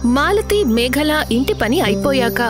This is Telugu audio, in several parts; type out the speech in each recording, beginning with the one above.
మాలతి మేఘల ఇంటి పని అయిపోయాక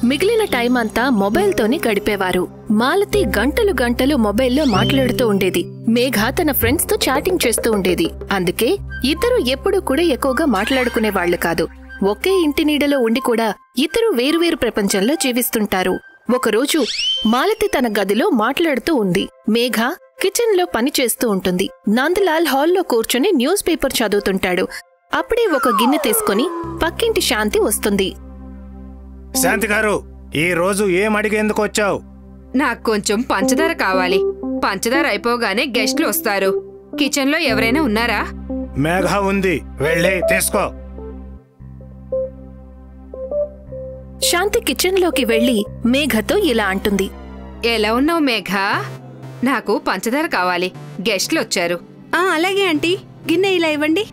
మిగిలిన టైం అంతా మొబైల్తోనే గడిపేవారు. మాలతి గంటలు గంటలు మొబైల్లో మాట్లాడుతూ ఉండేది. మేఘ తన ఫ్రెండ్స్ తో చాటింగ్ చేస్తూ ఉండేది. అందుకే ఇద్దరు ఎప్పుడూ కూడా ఎక్కువగా మాట్లాడుకునేవాళ్లు కాదు. ఒకే ఇంటి నీడలో ఉండి కూడా ఇద్దరు వేరువేరు ప్రపంచంలో జీవిస్తుంటారు. ఒకరోజు మాలతి తన గదిలో మాట్లాడుతూ ఉంది. మేఘ కిచెన్ లో పని చేస్తూ ఉంటుంది. నందలాల్ హాల్లో కూర్చుని న్యూస్ పేపర్ చదువుతుంటాడు. అప్పుడే ఒక గిన్నె తీసుకుని పక్కింటి శాంతి వస్తుంది. శాంతి గారు, ఈ రోజు ఏం అడిగేందుకు వచ్చావు? నాకు కొంచెం పంచదార కావాలి. పంచదార అయిపోగానే గెస్ట్లు వస్తారు. కిచెన్ లో ఎవరైనా ఉన్నారా? మేఘ ఉంది, వెళ్ళి తీసుకో. శాంతి కిచెన్ లోకి వెళ్లి మేఘతో ఇలా అంటుంది. ఎలా ఉన్నావు మేఘ? నాకు పంచదార కావాలి, గెస్ట్లు వచ్చారు. అలాగే ఆంటీ, గిన్నె ఇలా ఇవ్వండి.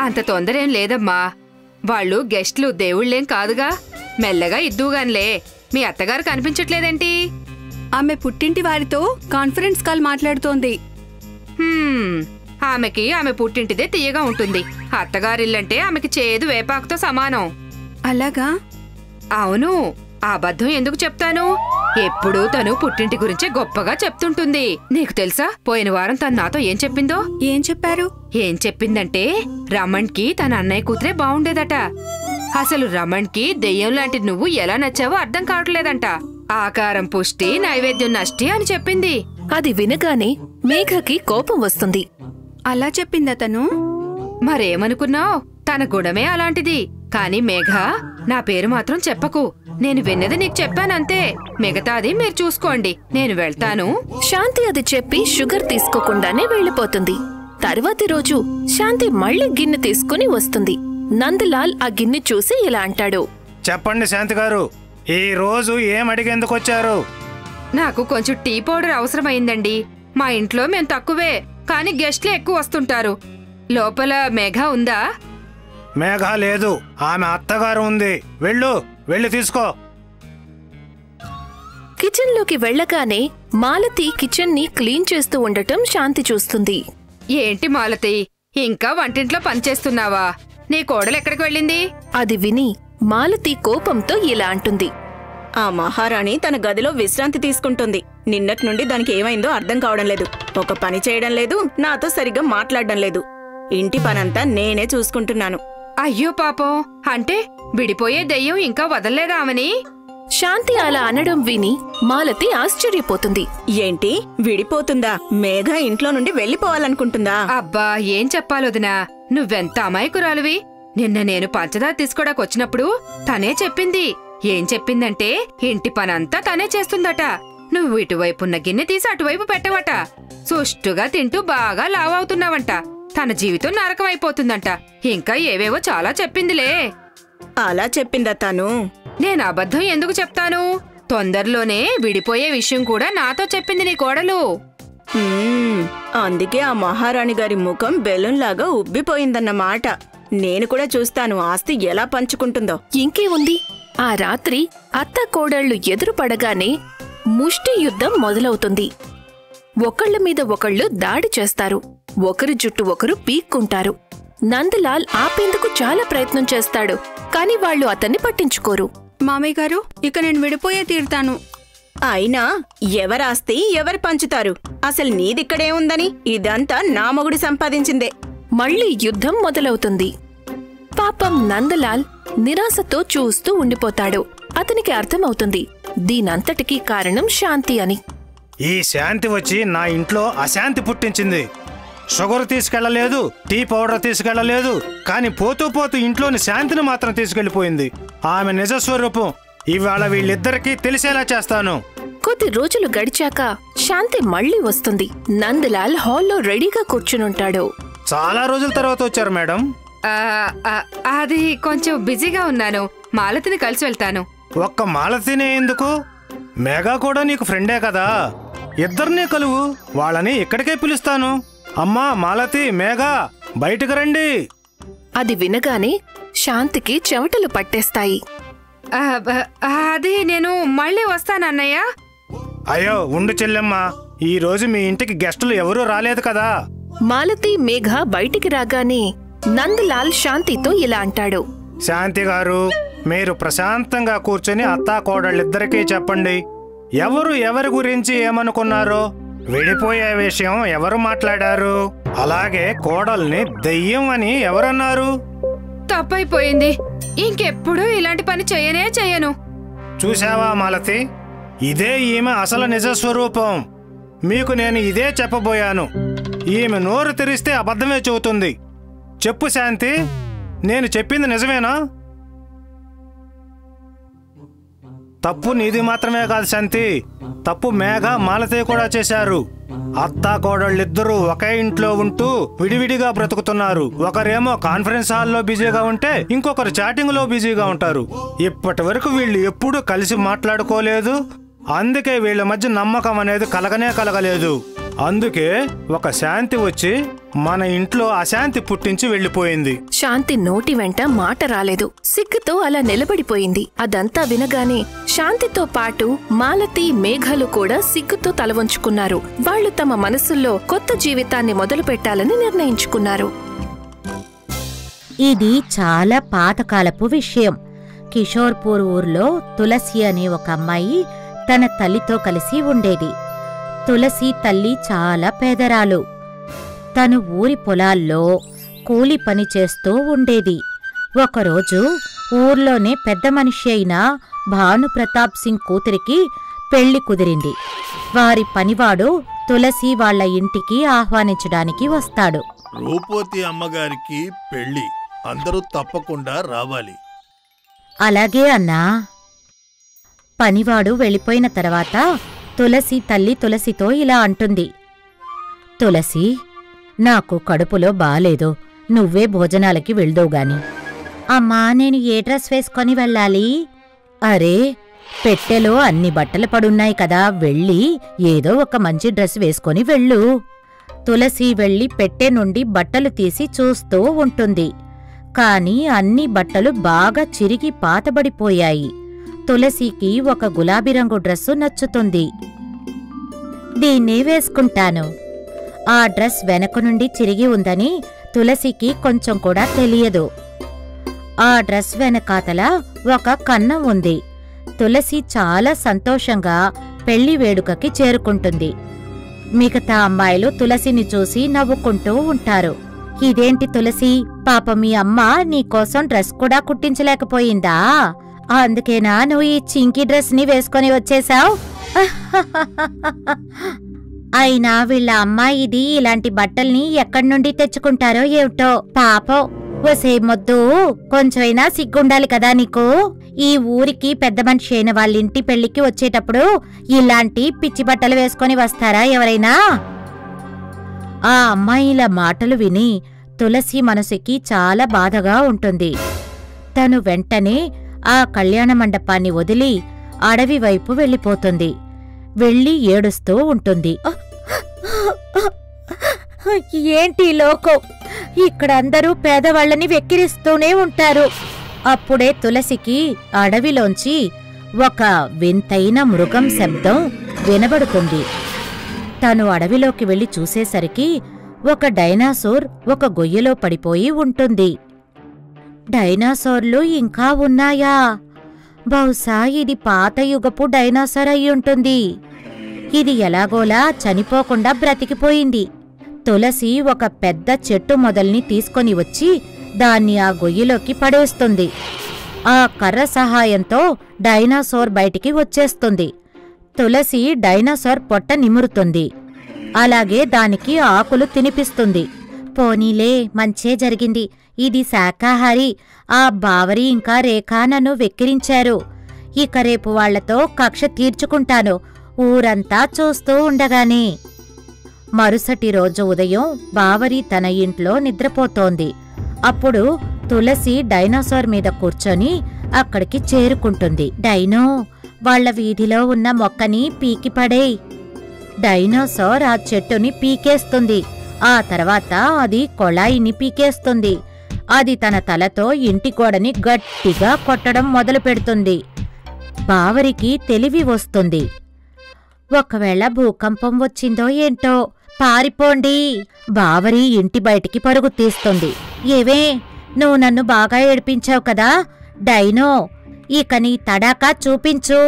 అంత తొందరేం లేదమ్మా. వాళ్ళు గెస్ట్లు దేవుళ్ళేం కాదుగా, మెల్లగా ఇద్దుగాన్లే. మీ అత్తగారు కనిపించట్లేదేంటి? ఆమె పుట్టింటి వారితో కాన్ఫరెన్స్ కాల్ మాట్లాడుతోంది. ఆమెకి ఆమె పుట్టింటిదే తీయగా ఉంటుంది. అత్తగారిల్లంటే ఆమెకి చేదు వేపాకుతో సమానం. అలాగా? అవును. అబద్ధం ఎందుకు చెప్తాను? ఎప్పుడూ తను పుట్టింటి గురించే గొప్పగా చెప్తుంటుంది. నీకు తెలుసా, పోయిన వారం తను నాతో ఏం చెప్పిందో? ఏం చెప్పారు? ఏం చెప్పిందంటే రమణ్ కి తన అన్నయ్య కూతురే బావుండేదట. అసలు రమణ్ కి దెయ్యం లాంటి నువ్వు ఎలా నచ్చావో అర్థం కావట్లేదంట. ఆకారం పుష్టి, నైవేద్యం నష్టి అని చెప్పింది. అది వినగానే మేఘకి కోపం వస్తుంది. అలా చెప్పిందా తను? మరేమనుకున్నావ్? తన గుణమే అలాంటిది. కాని మేఘ, నా పేరు మాత్రం చెప్పకు. నేను విన్నది నీకు చెప్పానంతే. మిగతాది మీరు చూసుకోండి. నేను వెళ్తాను. శాంతి అది చెప్పి షుగర్ తీసుకోకుండానే వెళ్లిపోతుంది. తర్వాతి రోజు శాంతి మళ్లీ గిన్నె తీసుకుని వస్తుంది. నందలాల్ ఆ గిన్నె చూసి ఇలా అంటాడు. చెప్పండి శాంతి గారు, ఈ రోజు ఏం అడిగేందుకు వచ్చారు? నాకు కొంచెం టీ పౌడర్ అవసరమైందండి. మా ఇంట్లో మేం తక్కువే, కాని గెస్ట్లు ఎక్కువ వస్తుంటారు. లోపల మేఘ ఉందా? మేఘ లేదు, ఆమె అత్తగారు ఉంది. వెళ్ళి తీసుకో. కిచెన్ లోకి వెళ్లగానే మాలతి కిచెన్ ని క్లీన్ చేస్తూ ఉండటం శాంతి చూస్తుంది. ఏంటి మాలతి, ఇంకా వంటింట్లో పనిచేస్తున్నావా? నీ కోడలు ఎక్కడికి వెళ్ళింది? అది విని మాలతి కోపంతో ఇలా అంటుంది. ఆ మహారాణి తన గదిలో విశ్రాంతి తీసుకుంటుంది. నిన్నటి నుండి దానికి ఏమైందో అర్థం కావడం లేదు. ఒక పని చేయడం లేదు, నాతో సరిగ్గా మాట్లాడడం లేదు. ఇంటి పనంతా నేనే చూసుకుంటున్నాను. అయ్యో పాపం, అంటే విడిపోయే దెయ్యం ఇంకా వదల్లేదా ఆమెని? శాంతి అలా అనడం విని మాలతి ఆశ్చర్యపోతుంది. ఏంటి, విడిపోతుందా? మేఘ ఇంట్లో నుండి వెళ్లిపోవాలనుకుంటుందా? అబ్బా, ఏం చెప్పాలొదినా, నువ్వెంత అమాయకురాలువి. నిన్న నేను పంచదార తీసుకోడాకొచ్చినప్పుడు తనే చెప్పింది. ఏం చెప్పిందంటే ఇంటి పనంతా తనే చేస్తుందట. నువ్వు ఇటువైపున్న గిన్నె తీసి అటువైపు పెట్టవట. సుష్టుగా తింటూ బాగా లావవుతున్నావంట. తన జీవితం నరకమైపోతుందంట. ఇంకా ఏవేవో చాలా చెప్పిందిలే. అలా చెప్పిందా తను? నేను అబద్ధం ఎందుకు చెప్తాను? తొందరలోనే విడిపోయే విషయం కూడా నాతో చెప్పింది నీ కోడలు. అందుకే ఆ మహారాణి గారి ముఖం బెలూన్లాగా ఉబ్బిపోయిందన్నమాట. నేను కూడా చూస్తాను ఆస్తి ఎలా పంచుకుంటుందో. ఇంకేముంది, ఆ రాత్రి అత్త కోడళ్లు ఎదురు పడగానే ముష్టి యుద్ధం మొదలవుతుంది. ఒకళ్ల మీద ఒకళ్లు దాడి చేస్తారు. ఒకరి జుట్టు ఒకరు పీక్కుంటారు. నందలాల్ ఆపేందుకు చాలా ప్రయత్నం చేస్తాడు, కాని వాళ్లు అతన్ని పట్టించుకోరు. మామయ్య గారు, ఇక నేను విడిపోయే తీరుతాను. అయినా ఎవరాస్తి ఎవరు పంచుతారు? అసలు నీదిక్కడే ఉందని? ఇదంతా నా మొగుడు సంపాదించిందే. మళ్లీ యుద్ధం మొదలవుతుంది. పాపం నందలాల్ నిరాశతో చూస్తూ ఉండిపోతాడు. అతనికి అర్థమవుతుంది దీనంతటికీ కారణం శాంతి అని. ఈ శాంతి వచ్చి నా ఇంట్లో అశాంతి పుట్టించింది. షుగర్ తీసుకెళ్లలేదు, టీ పౌడర్ తీసుకెళ్లలేదు, కాని పోతూ పోతూ ఇంట్లోని శాంతిని మాత్రం తీసుకెళ్లిపోయింది. ఆమె నిజస్వరూపం ఇవాళ వీళ్ళిద్దరికీ తెలిసేలా చేస్తాను. కొద్ది రోజులు గడిచాక శాంతి మళ్లీ వస్తుంది. నందలాల్ హాల్లో రెడీగా కూర్చునుంటాడు. చాలా రోజుల తర్వాత వచ్చారు మేడం. అది కొంచెం బిజీగా ఉన్నాను. మాలతిని కలిసి వెళ్తాను. ఒక్క మాలతినే ఎందుకు? మేఘా కూడా నీకు ఫ్రెండే కదా, ఇద్దరినీ కలువు. వాళ్ళని ఇక్కడికే పిలుస్తాను. అమ్మా మాలతి, మేఘా, బయటకు రండి. అది వినగానే శాంతికి చెమటలు పట్టేస్తాయి. అది నేను మళ్ళీ వస్తానన్నయ్య. అయ్యో ఉండు చెల్లెమ్మ, ఈ రోజు మీ ఇంటికి గెస్టులు ఎవరూ రాలేదు కదా. మాలతి మేఘ బయటికి రాగానే నందలాల్ శాంతితో ఇలా అంటాడు. శాంతి గారు, మీరు ప్రశాంతంగా కూర్చొని అత్తా కోడళ్ళిద్దరికీ చెప్పండి. ఎవరు ఎవరి గురించి ఏమనుకున్నారో, విడిపోయే విషయం ఎవరు మాట్లాడారు, అలాగే కోడల్ని దెయ్యం అని ఎవరన్నారు? తప్పైపోయింది. ఇంకెప్పుడు ఇలాంటి పని చేయను. చూశావా మాలతి, ఇదే ఈమె అసలు నిజస్వరూపం. మీకు నేను ఇదే చెప్పబోయాను. ఈమె నోరు తెరిస్తే అబద్ధమే చెబుతుంది. చెప్పు శాంతి, నేను చెప్పింది నిజమేనా? తప్పు నీది మాత్రమే కాదు శాంతి, తప్పు మేఘ, మాలతి కూడా చేశారు. అత్తా కోడళ్ళిద్దరూ ఒకే ఇంట్లో ఉంటూ విడివిడిగా బ్రతుకుతున్నారు. ఒకరేమో కాన్ఫరెన్స్ హాల్లో బిజీగా ఉంటే ఇంకొకరు చాటింగ్ లో బిజీగా ఉంటారు. ఇప్పటి వరకు వీళ్ళు ఎప్పుడూ కలిసి మాట్లాడుకోలేదు. అందుకే వీళ్ళ మధ్య నమ్మకం అనేది కలగలేదు. అందుకే ఒక శాంతి వచ్చి మన ఇంట్లో అశాంతి పుట్టించి వెళ్లిపోయింది. శాంతి నోటి వెంట మాట రాలేదు. సిగ్గుతో అలా నిలబడిపోయింది. అదంతా వినగానే శాంతితో పాటు మాలతి, మేఘలు కూడా సిగ్గుతో తలవంచుకున్నారు. వాళ్లు తమ మనసుల్లో కొత్త జీవితాన్ని మొదలు పెట్టాలని నిర్ణయించుకున్నారు. ఇది చాలా పాతకాలపు విషయం. కిషోర్పూర్ ఊర్లో తులసి అనే ఒక అమ్మాయి తన తల్లితో కలిసి ఉండేది. తులసి తల్లి చాలా పేదరాలు. తను ఊరి పొలాల్లో కూలి పని చేస్తూ ఉండేది. ఒకరోజు ఊర్లోనే పెద్ద మనిషి అయిన భానుప్రతాప్ సింగ్ కూతురికి పెళ్లి కుదిరింది. వారి పనివాడు తులసి వాళ్ల ఇంటికి ఆహ్వానించడానికి వస్తాడు. రూపోతి అమ్మగారికి పెళ్లి, అందరూ తప్పకుండా రావాలి. అలాగే అన్నా. పనివాడు వెళ్ళిపోయిన తర్వాత తులసి తల్లి తులసితో ఇలా అంటుంది. తులసి, నాకు కడుపులో బాలేదు. నువ్వే భోజనాలకి వెళ్దోగాని. అమ్మా, నేను ఏ డ్రెస్ వేసుకొని వెళ్ళాలి? అరే, పెట్టెలో అన్ని బట్టలు పడున్నాయి కదా, వెళ్ళి ఏదో ఒక మంచి డ్రెస్ వేసుకొని వెళ్ళు. తులసి వెళ్ళి పెట్టె నుండి బట్టలు తీసి చూస్తూ ఉంటుంది. కాని అన్ని బట్టలు బాగా చిరిగి పాతబడిపోయాయి. తులసికి ఒక గులాబీ రంగు డ్రెస్సు నచ్చుతుంది. దీన్నే వేసుకుంటాను. ఆ డ్రెస్ వెనక నుండి చిరిగి ఉందని తులసికి కొంచెం కూడా తెలియదు. ఆ డ్రెస్ వెనకాతల ఒక కన్నం ఉంది. తులసి చాలా సంతోషంగా పెళ్లి వేడుకకి చేరుకుంటుంది. మిగతా అమ్మాయిలు తులసిని చూసి నవ్వుకుంటూ ఉంటారు. ఇదేంటి తులసి, పాప మీ అమ్మ నీకోసం డ్రెస్ కూడా కుట్టించలేకపోయిందా? అందుకేనా నువ్వు ఈ చింకీ డ్రెస్ ని వేసుకొని వచ్చేశావు? అయినా వీళ్ళ అమ్మాయి ఇది ఇలాంటి బట్టల్ని ఎక్కడి నుండి తెచ్చుకుంటారో ఏమిటో. పాపం, వసే మొద్దు, కొంచెమైనా సిగ్గుండాలి కదా నీకు. ఈ ఊరికి పెద్ద మనిషి అయిన వాళ్ళింటి పెళ్లికి వచ్చేటప్పుడు ఇలాంటి పిచ్చి బట్టలు వేసుకొని వస్తారా ఎవరైనా? ఆ అమ్మాయిల మాటలు విని తులసి మనసుకి చాలా బాధగా ఉంటుంది. తను వెంటనే ఆ కళ్యాణ మండపాన్ని వదిలి అడవి వైపు వెళ్ళిపోతుంది. వెళ్ళి ఏడుస్తూ ఉంటుంది. ఏంటి లోకం, ఇక్కడందరూ పేదవాళ్లని వెక్కిరిస్తూనే ఉంటారు. అప్పుడే తులసికి అడవిలోంచి ఒక వింతైన మృగం శబ్దం వినబడుతుంది. తను అడవిలోకి వెళ్లి చూసేసరికి ఒక డైనాసోర్ ఒక గొయ్యలో పడిపోయి ఉంటుంది. డైనాసోర్లు ఇంకా ఉన్నాయా? బహుశా ఇది పాత యుగపు డైనాసోర్ అయ్యుంటుంది. ఇది ఎలాగోలా చనిపోకుండా బ్రతికిపోయింది. తులసి ఒక పెద్ద చెట్టు మొదల్ని తీసుకొని వచ్చి దాన్ని ఆ గొయ్యిలోకి పడేస్తుంది. ఆ కర్ర సహాయంతో డైనాసోర్ బయటికి వచ్చేస్తుంది. తులసి డైనాసోర్ పొట్ట నిమురుతుంది. అలాగే దానికి ఆకులు తినిపిస్తుంది. పోనీలే, మంచే జరిగింది. ఇది శాకాహారి. ఆ బావరి ఇంకా రేఖ నన్ను వెక్కిరించారు. ఇక రేపు వాళ్లతో కక్ష తీర్చుకుంటాను. ఊరంతా చూస్తూ ఉండగానే మరుసటి రోజు ఉదయం బావరి తన ఇంట్లో నిద్రపోతోంది. అప్పుడు తులసి డైనోసార్ మీద కూర్చొని అక్కడికి చేరుకుంటుంది. డైనో, వాళ్ల వీధిలో ఉన్న మొక్కని పీకిపడేయ్. డైనోసార్ ఆ చెట్టుని పీకేస్తుంది. ఆ తర్వాత అది కొళాయిని పీకేస్తుంది. అది తన తలతో ఇంటి గోడని గట్టిగా కొట్టడం మొదలు పెడుతుంది. బావరికి తెలివి వస్తుంది. ఒకవేళ భూకంపం వచ్చిందో ఏంటో, పారిపోండి. బావరి ఇంటి బయటికి పరుగు తీస్తుంది. ఏవే, నువ్వు నన్ను బాగా ఏడిపించావు కదా డైనో, ఇక నీ తడాకా చూపించు.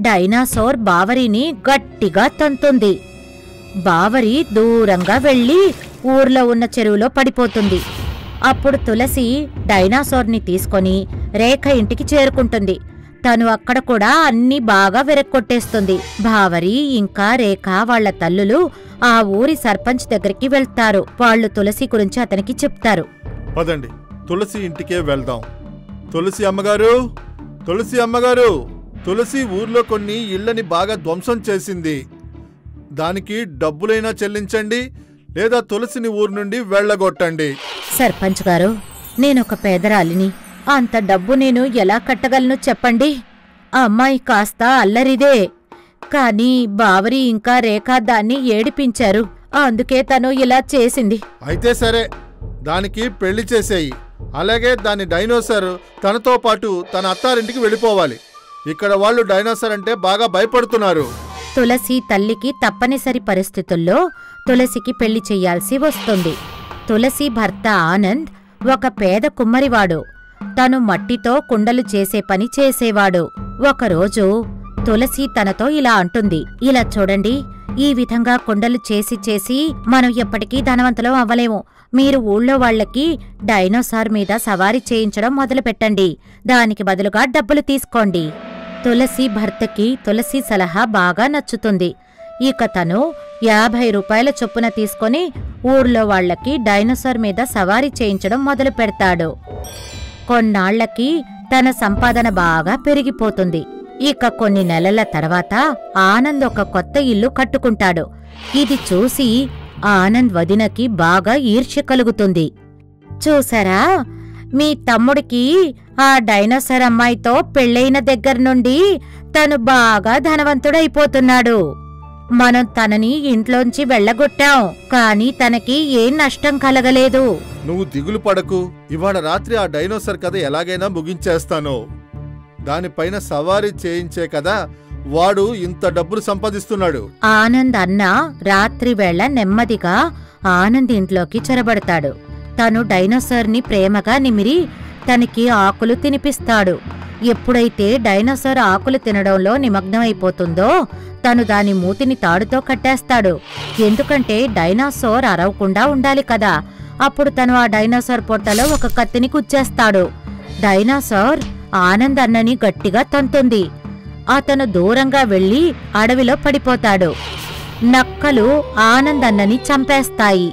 డైనాసోర్ బావరిని గట్టిగా తంతుంది. బావరి దూరంగా వెళ్లి ఊర్లో ఉన్న చెరువులో పడిపోతుంది. అప్పుడు తులసి డైనాసోర్ని తీసుకొని రేఖ ఇంటికి చేరుకుంటుంది. తను అక్కడ కూడా అన్నీ బాగా వెరక్కొట్టేస్తుంది. బావరి ఇంకా రేఖ వాళ్ల తల్లులు ఆ ఊరి సర్పంచ్ దగ్గరికి వెళ్తారు. వాళ్ళు తులసి గురించి అతనికి చెప్తారు. పదండి, తులసి ఇంటికే వెళ్దాం. తులసి అమ్మగారు, తులసి అమ్మగారు, తులసి ఊర్లో కొన్ని ఇళ్లని బాగా ధ్వంసం చేసింది. దానికి డబ్బులైనా చెల్లించండి, లేదా తులసిని ఊరు నుండి వెళ్లగొట్టండి. సర్పంచ్ గారు, నేనొక పేదరాలిని. అంత డబ్బు నేను ఎలా కట్టగలను చెప్పండి? అమ్మాయి కాస్త అల్లరిదే, కానీ బావరి ఇంకా రేఖ దాన్ని ఏడిపించారు. అందుకే తను ఇలా చేసింది. అయితే సరే, దానికి పెళ్లి చేసేయి. అలాగే దాని డైనోసర్ తనతో పాటు తన అత్తారింటికి వెళ్ళిపోవాలి. ఇక్కడ వాళ్ళు డైనోసర్ అంటే బాగా భయపడుతున్నారు. తులసి తల్లికి తప్పనిసరి పరిస్థితుల్లో తులసికి పెళ్లి చెయ్యాల్సి వస్తుంది. తులసి భర్త ఆనంద్ ఒక పేద కుమ్మరివాడు. తను మట్టితో కుండలు చేసే పని చేసేవాడు. ఒకరోజు తులసి తనతో ఇలా అంటుంది, ఇలా చూడండి, ఈ విధంగా కుండలు చేసి చేసి మనం ఎప్పటికీ ధనవంతులం అవ్వలేము. మీరు ఊళ్ళో వాళ్లకి డైనోసార్ మీద సవారీ చేయించడం మొదలుపెట్టండి. దానికి బదులుగా డబ్బులు తీసుకోండి. తులసి భర్తకి తులసి సలహా బాగా నచ్చుతుంది. ఇక తను 50 రూపాయల చొప్పున తీసుకొని ఊర్లో వాళ్లకి డైనోసార్ మీద సవారీ చేయించడం మొదలు పెడతాడు. కొన్నాళ్లకి తన సంపాదన బాగా పెరిగిపోతుంది. ఇక కొన్ని నెలల తర్వాత ఆనంద్ ఒక కొత్త ఇల్లు కట్టుకుంటాడు. ఇది చూసి ఆనంద్ వదినకి బాగా ఈర్ష్య కలుగుతుంది. చూసారా, మీ తమ్ముడికి ఆ డైనోసార్ అమ్మాయితో పెళ్ళైన దగ్గర్నుండి తను బాగా ధనవంతుడైపోతున్నాడు. మనం తనని ఇంట్లోంచి వెళ్లగొట్టాం, కాని తనకి ఏం నష్టం కలగలేదు. నువ్వు దిగులు పడకు. ఇవాళ రాత్రి ఆ డైనోసర్ కథ ఎలాగైనా ముగించేస్తాను. దానిపైన సవారీ చేయించే కదా వాడు ఇంత డబ్బులు సంపాదిస్తున్నాడు. ఆనంద్ అన్న రాత్రివేళ నెమ్మదిగా ఆనంద్ ఇంట్లోకి చొరబడతాడు. తను డైనోసార్ని ప్రేమగా నిమిరి తనకి ఆకులు తినిపిస్తాడు. ఎప్పుడైతే డైనోసార్ ఆకులు తినడంలో నిమగ్నమైపోతుందో తను దాని మూతిని తాడుతో కట్టేస్తాడు. ఎందుకంటే డైనోసార్ అరవకుండా ఉండాలి కదా. అప్పుడు తను ఆ డైనోసార్ పొట్టలో ఒక కత్తిని కుచ్చేస్తాడు. డైనోసార్ ఆనంద్ అన్నని గట్టిగా తంతుంది. అతను దూరంగా వెళ్లి అడవిలో పడిపోతాడు. నక్కలు ఆనంద్ అన్నని చంపేస్తాయి.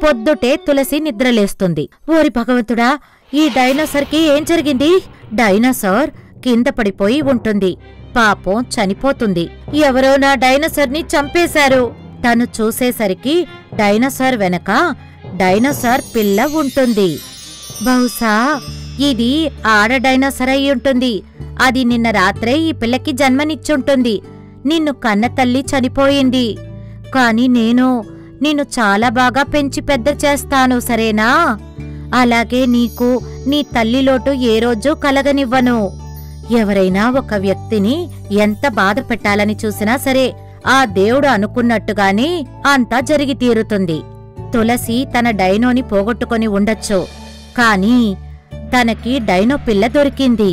పొద్దుటే తులసి నిద్రలేస్తుంది. ఓరి భగవంతుడా, ఈ డైనోసార్కి ఏం జరిగింది? డైనోసార్ కింద పడిపోయి ఉంటుంది. పాపం చనిపోతుంది. ఎవరో నా డైనోసార్ని చంపేశారు. తను చూసేసరికి డైనోసార్ వెనక డైనోసార్ పిల్ల ఉంటుంది. బహుశా ఇది ఆడ డైనోసార్ అయి ఉంటుంది. అది నిన్న రాత్రే ఈ పిల్లకి జన్మనిచ్చుంటుంది. నిన్ను కన్న తల్లి చనిపోయింది, కాని నేను నిన్ను చాలా బాగా పెంచి పెద్ద చేస్తాను, సరేనా? అలాగే నీకు నీ తల్లి లోటు ఏ రోజూ కలగనివ్వను. ఎవరైనా ఒక వ్యక్తిని ఎంత బాధ పెట్టాలని చూసినా సరే ఆ దేవుడు అనుకున్నట్టుగానే అంతా జరిగి తీరుతుంది. తులసి తన డైనోని పోగొట్టుకొని ఉండొచ్చు, కాని తనకి డైనో పిల్ల దొరికింది.